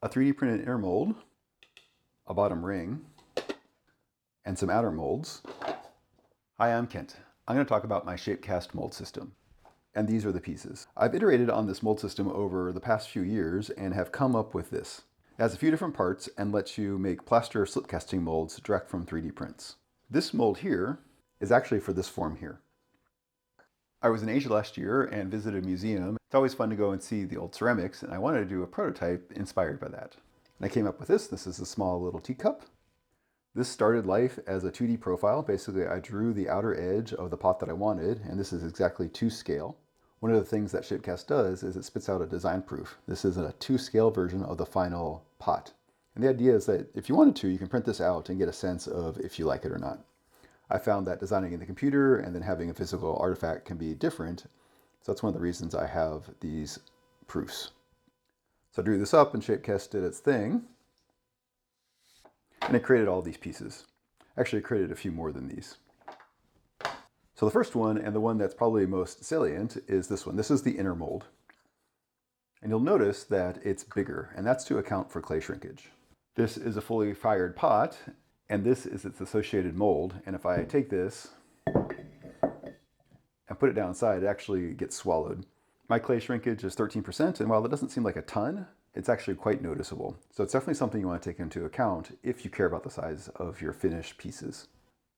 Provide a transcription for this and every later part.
a 3D printed inner mold, a bottom ring, and some outer molds. Hi, I'm Kent. I'm going to talk about my ShapeCast mold system. And these are the pieces. I've iterated on this mold system over the past few years and have come up with this. It has a few different parts and lets you make plaster slip casting molds direct from 3D prints. This mold here is actually for this form here. I was in Asia last year and visited a museum. It's always fun to go and see the old ceramics, and I wanted to do a prototype inspired by that. And I came up with this. This is a small little teacup. This started life as a 2D profile. Basically, I drew the outer edge of the pot that I wanted, and this is exactly to scale. One of the things that ShapeCast does is it spits out a design proof. This is a to-scale version of the final pot. And the idea is that if you wanted to, you can print this out and get a sense of if you like it or not. I found that designing in the computer and then having a physical artifact can be different. So that's one of the reasons I have these proofs. So I drew this up and ShapeCast did its thing. And it created all these pieces. Actually, it created a few more than these. So the first one, and the one that's probably most salient, is this one. This is the inner mold. And you'll notice that it's bigger, and that's to account for clay shrinkage. This is a fully fired pot, and this is its associated mold. And if I take this and put it down inside, it actually gets swallowed. My clay shrinkage is 13%, and while that doesn't seem like a ton, it's actually quite noticeable. So it's definitely something you want to take into account if you care about the size of your finished pieces.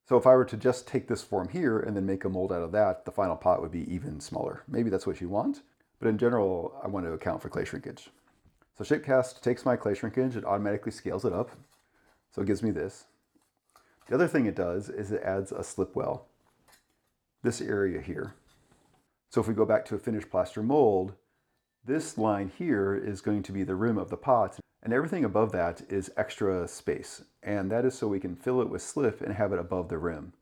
So if I were to just take this form here and then make a mold out of that, the final pot would be even smaller. Maybe that's what you want, but in general, I want to account for clay shrinkage. So ShapeCast takes my clay shrinkage, it automatically scales it up. So it gives me this. The other thing it does is it adds a slip well, this area here. So if we go back to a finished plaster mold, this line here is going to be the rim of the pot, and everything above that is extra space. And that is so we can fill it with slip and have it above the rim.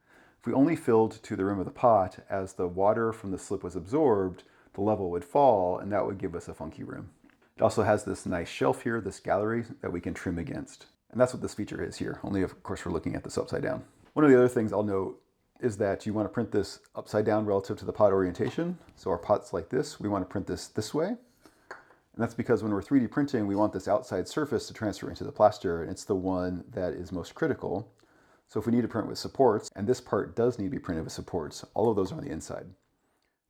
If we only filled to the rim of the pot, as the water from the slip was absorbed, the level would fall, and that would give us a funky rim. It also has this nice shelf here, this gallery, that we can trim against. And that's what this feature is here, only of course we're looking at this upside down. One of the other things I'll note is that you want to print this upside down relative to the pot orientation. So our pot's like this, we want to print this way. And that's because when we're 3D printing, we want this outside surface to transfer into the plaster, and it's the one that is most critical. So if we need to print with supports, and this part does need to be printed with supports, all of those are on the inside.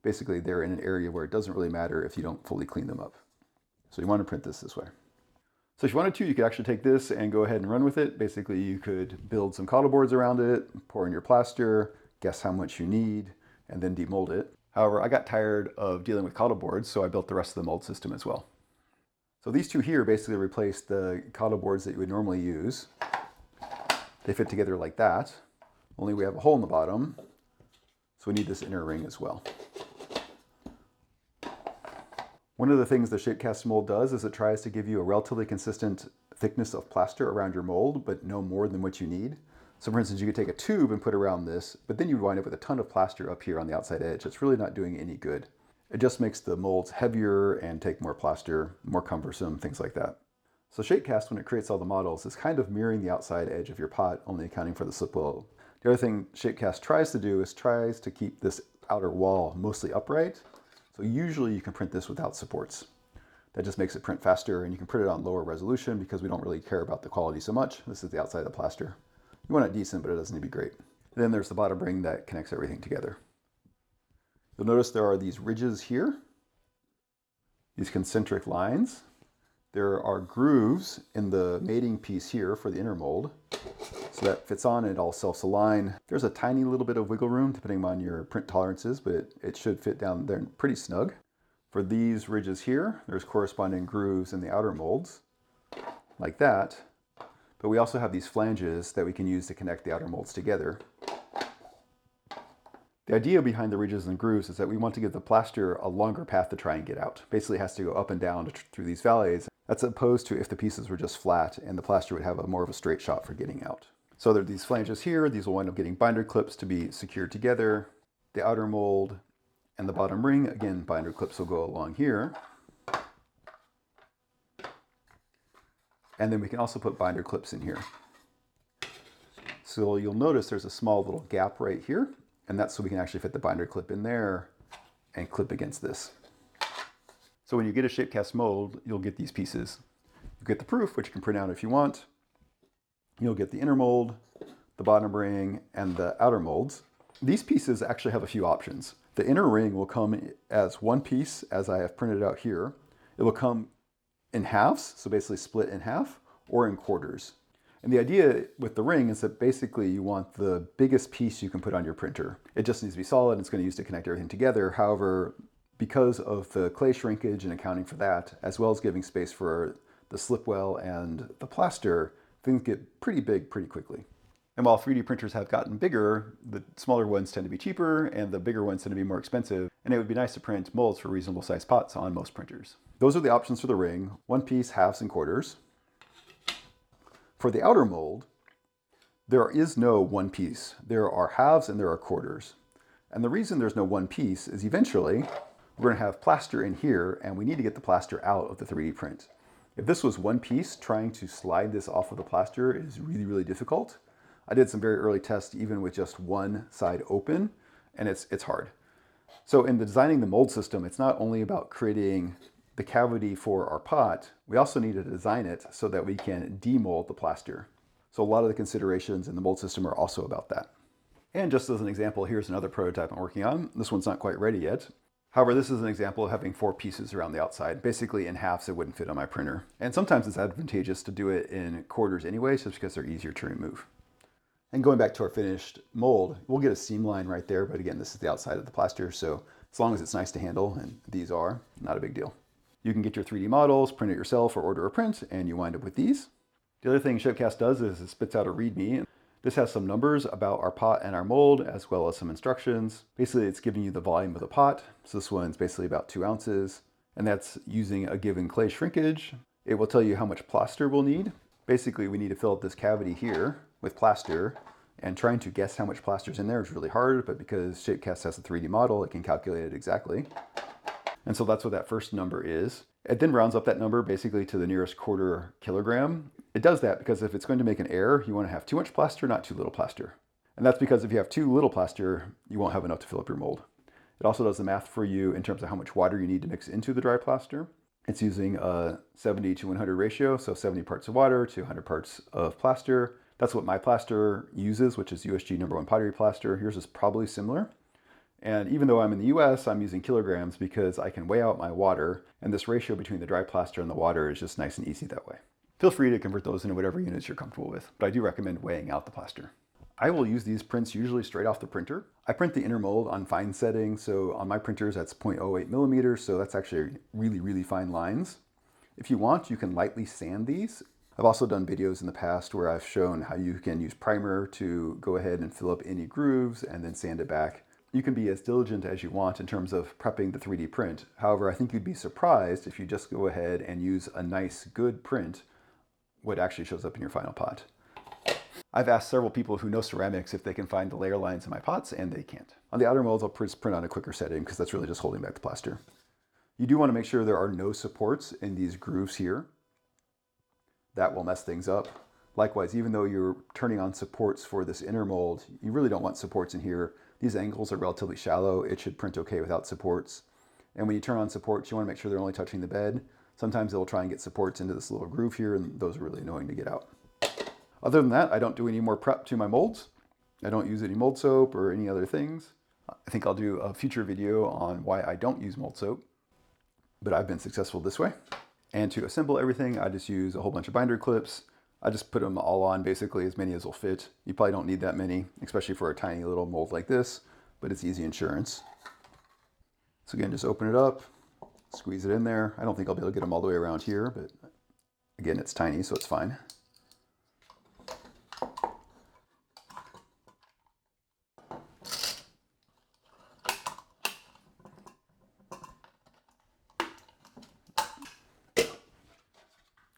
Basically, they're in an area where it doesn't really matter if you don't fully clean them up. So you want to print this way. So if you wanted to, you could actually take this and go ahead and run with it. Basically, you could build some cottle boards around it, pour in your plaster, guess how much you need, and then demold it. However, I got tired of dealing with cottle boards, so I built the rest of the mold system as well. So these two here basically replace the cottle boards that you would normally use. They fit together like that, only we have a hole in the bottom, so we need this inner ring as well. One of the things the ShapeCast mold does is it tries to give you a relatively consistent thickness of plaster around your mold, but no more than what you need. So for instance, you could take a tube and put around this, but then you'd wind up with a ton of plaster up here on the outside edge. It's really not doing any good. It just makes the molds heavier and take more plaster, more cumbersome, things like that. So ShapeCast, when it creates all the models, is kind of mirroring the outside edge of your pot, only accounting for the slip well. The other thing ShapeCast tries to do is tries to keep this outer wall mostly upright. So usually you can print this without supports. That just makes it print faster, and you can print it on lower resolution because we don't really care about the quality so much. This is the outside of the plaster. You want it decent, but it doesn't need to be great. And then there's the bottom ring that connects everything together. You'll notice there are these ridges here, these concentric lines. There are grooves in the mating piece here for the inner mold. So that fits on and it all self-align. There's a tiny little bit of wiggle room depending on your print tolerances, but it should fit down there pretty snug. For these ridges here, there's corresponding grooves in the outer molds, like that. But we also have these flanges that we can use to connect the outer molds together. The idea behind the ridges and grooves is that we want to give the plaster a longer path to try and get out. Basically, it has to go up and down through these valleys. That's opposed to if the pieces were just flat and the plaster would have more of a straight shot for getting out. So there are these flanges here. These will wind up getting binder clips to be secured together. The outer mold and the bottom ring, again, binder clips will go along here. And then we can also put binder clips in here. So you'll notice there's a small little gap right here. And that's so we can actually fit the binder clip in there and clip against this. So when you get a ShapeCast mold, you'll get these pieces. You get the proof, which you can print out if you want. You'll get the inner mold, the bottom ring, and the outer molds. These pieces actually have a few options. The inner ring will come as one piece, as I have printed out here. It will come in halves, so basically split in half, or in quarters. And the idea with the ring is that basically you want the biggest piece you can put on your printer. It just needs to be solid, and it's going to use to connect everything together. However, because of the clay shrinkage and accounting for that, as well as giving space for the slip well and the plaster, things get pretty big pretty quickly. And while 3D printers have gotten bigger, the smaller ones tend to be cheaper and the bigger ones tend to be more expensive. And it would be nice to print molds for reasonable sized pots on most printers. Those are the options for the ring: one piece, halves, and quarters. For the outer mold, there is no one piece. There are halves and there are quarters. And the reason there's no one piece is eventually we're going to have plaster in here, and we need to get the plaster out of the 3D print. If this was one piece, trying to slide this off of the plaster is really, really difficult. I did some very early tests even with just one side open, and it's hard. So in designing the mold system, it's not only about creating the cavity for our pot, we also need to design it so that we can demold the plaster. So a lot of the considerations in the mold system are also about that. And just as an example, here's another prototype I'm working on. This one's not quite ready yet. However, this is an example of having 4 pieces around the outside. Basically in halves, it wouldn't fit on my printer. And sometimes it's advantageous to do it in quarters anyway, just because they're easier to remove. And going back to our finished mold, we'll get a seam line right there, but again, this is the outside of the plaster, so as long as it's nice to handle, and these are, not a big deal. You can get your 3D models, print it yourself, or order a print, and you wind up with these. The other thing ShapeCast does is it spits out a README. This has some numbers about our pot and our mold, as well as some instructions. Basically, it's giving you the volume of the pot. So this one's basically about 2 ounces, and that's using a given clay shrinkage. It will tell you how much plaster we'll need. Basically, we need to fill up this cavity here with plaster, and trying to guess how much plaster's in there is really hard, but because ShapeCast has a 3D model, it can calculate it exactly. And so that's what that first number is. It then rounds up that number basically to the nearest quarter kilogram. It does that because if it's going to make an error, you want to have too much plaster, not too little plaster. And that's because if you have too little plaster, you won't have enough to fill up your mold. It also does the math for you in terms of how much water you need to mix into the dry plaster. It's using a 70 to 100 ratio, so 70 parts of water to 100 parts of plaster. That's what my plaster uses, which is USG #1 Pottery plaster. Yours is probably similar. And even though I'm in the US, I'm using kilograms because I can weigh out my water, and this ratio between the dry plaster and the water is just nice and easy that way. Feel free to convert those into whatever units you're comfortable with, but I do recommend weighing out the plaster. I will use these prints usually straight off the printer. I print the inner mold on fine setting, so on my printers that's 0.08 millimeters, so that's actually really, really fine lines. If you want, you can lightly sand these. I've also done videos in the past where I've shown how you can use primer to go ahead and fill up any grooves and then sand it back. You can be as diligent as you want in terms of prepping the 3D print. However, I think you'd be surprised if you just go ahead and use a nice, good print, what actually shows up in your final pot. I've asked several people who know ceramics if they can find the layer lines in my pots, and they can't. On the outer molds, I'll print on a quicker setting because that's really just holding back the plaster. You do want to make sure there are no supports in these grooves here. That will mess things up. Likewise, even though you're turning on supports for this inner mold, you really don't want supports in here. These angles are relatively shallow. It should print okay without supports. And when you turn on supports, you want to make sure they're only touching the bed. Sometimes they'll try and get supports into this little groove here, and those are really annoying to get out. Other than that, I don't do any more prep to my molds. I don't use any mold soap or any other things. I think I'll do a future video on why I don't use mold soap, but I've been successful this way. And to assemble everything, I just use a whole bunch of binder clips. I just put them all on, basically as many as will fit. You probably don't need that many, especially for a tiny little mold like this, but it's easy insurance. So again, just open it up, squeeze it in there. I don't think I'll be able to get them all the way around here, but again, it's tiny, so it's fine.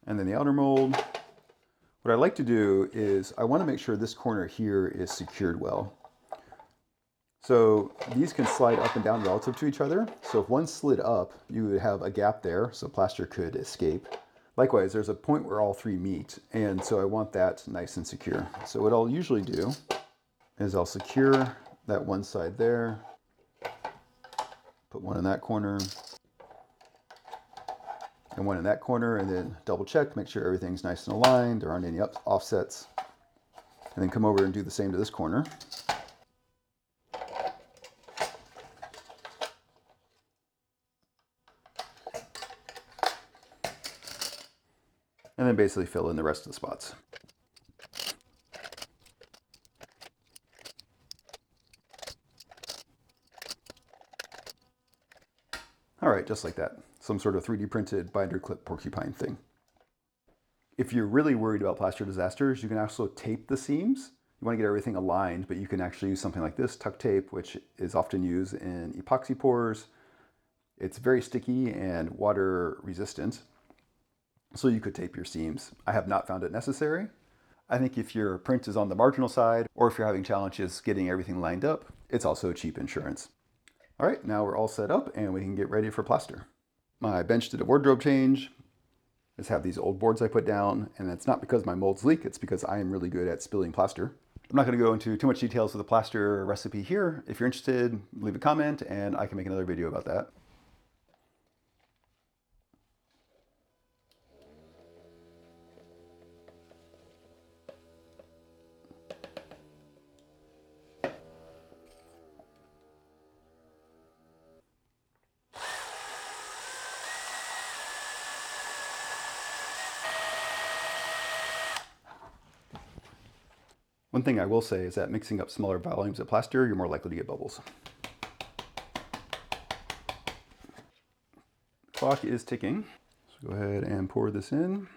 And then the outer mold. What I like to do is I want to make sure this corner here is secured well. So these can slide up and down relative to each other. So if one slid up, you would have a gap there, so plaster could escape. Likewise, there's a point where all 3 meet, and so I want that nice and secure. So what I'll usually do is I'll secure that one side there, put one in that corner, and one in that corner, and then double check, make sure everything's nice and aligned, there aren't any offsets, and then come over and do the same to this corner. And then basically fill in the rest of the spots. All right, just like that. Some sort of 3D printed binder clip porcupine thing. If you're really worried about plaster disasters, you can also tape the seams. You want to get everything aligned, but you can actually use something like this, tuck tape, which is often used in epoxy pours. It's very sticky and water resistant, so you could tape your seams. I have not found it necessary. I think if your print is on the marginal side, or if you're having challenges getting everything lined up, it's also cheap insurance. All right, now we're all set up and we can get ready for plaster. My bench did a wardrobe change. I just have these old boards I put down, and that's not because my molds leak, it's because I am really good at spilling plaster. I'm not gonna go into too much details of the plaster recipe here. If you're interested, leave a comment and I can make another video about that. One thing I will say is that mixing up smaller volumes of plaster, you're more likely to get bubbles. Clock is ticking. So go ahead and pour this in.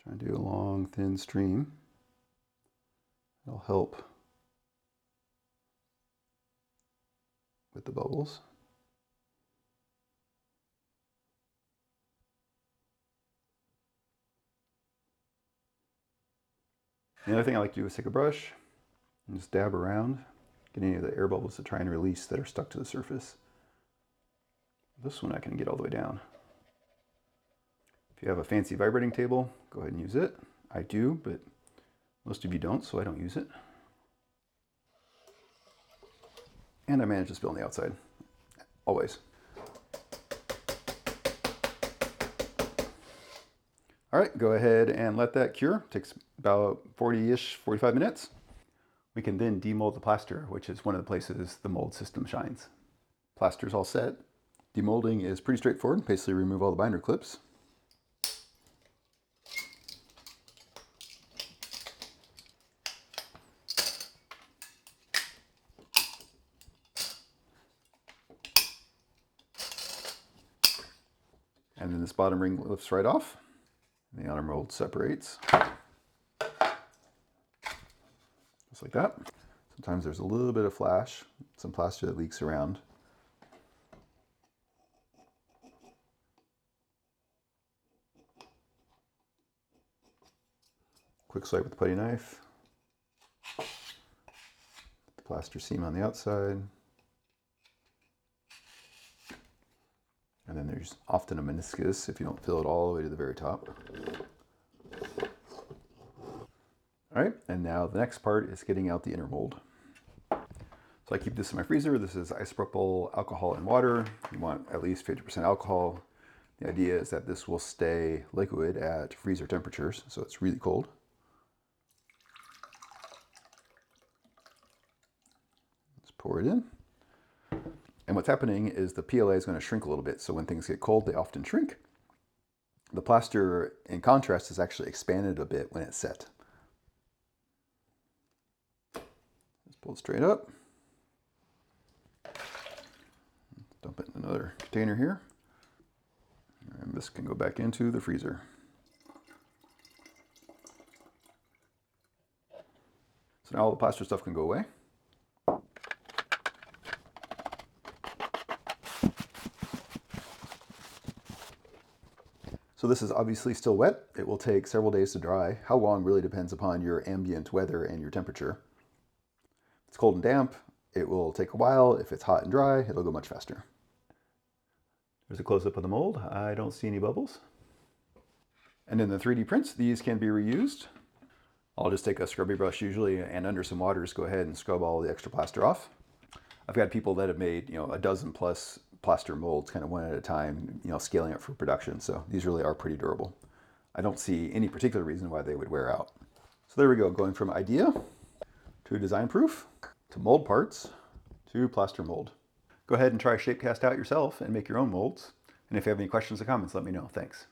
Try and do a long, thin stream. It'll help with the bubbles. The other thing I like to do is take a brush and just dab around, get any of the air bubbles to try and release that are stuck to the surface. This one I can get all the way down. If you have a fancy vibrating table, go ahead and use it. I do, but most of you don't, so I don't use it. And I manage to spill on the outside, always. All right, go ahead and let that cure. Takes about 40-ish, 45 minutes. We can then demold the plaster, which is one of the places the mold system shines. Plaster's all set. Demolding is pretty straightforward. Basically remove all the binder clips. And then this bottom ring lifts right off. The outer mold separates. Just like that. Sometimes there's a little bit of flash, some plaster that leaks around. Quick swipe with the putty knife. The plaster seam on the outside. And then there's often a meniscus if you don't fill it all the way to the very top. All right, and now the next part is getting out the inner mold. So I keep this in my freezer. This is isopropyl alcohol and water. You want at least 50% alcohol. The idea is that this will stay liquid at freezer temperatures, so it's really cold. Let's pour it in. And what's happening is the PLA is going to shrink a little bit. So when things get cold, they often shrink. The plaster, in contrast, is actually expanded a bit when it's set. Just pull it straight up. Dump it in another container here. And this can go back into the freezer. So now all the plaster stuff can go away. So this is obviously still wet. It will take several days to dry. How long really depends upon your ambient weather and your temperature. If it's cold and damp, it will take a while. If it's hot and dry, it'll go much faster. There's a close-up of the mold. I don't see any bubbles. And in the 3D prints, these can be reused. I'll just take a scrubby brush usually and under some water, just go ahead and scrub all the extra plaster off. I've got people that have made, a dozen plus plaster molds kind of one at a time, scaling up for production. So these really are pretty durable. I don't see any particular reason why they would wear out. So there we go, going from idea to design proof to mold parts to plaster mold. Go ahead and try ShapeCast out yourself and make your own molds. And if you have any questions or comments, let me know. Thanks.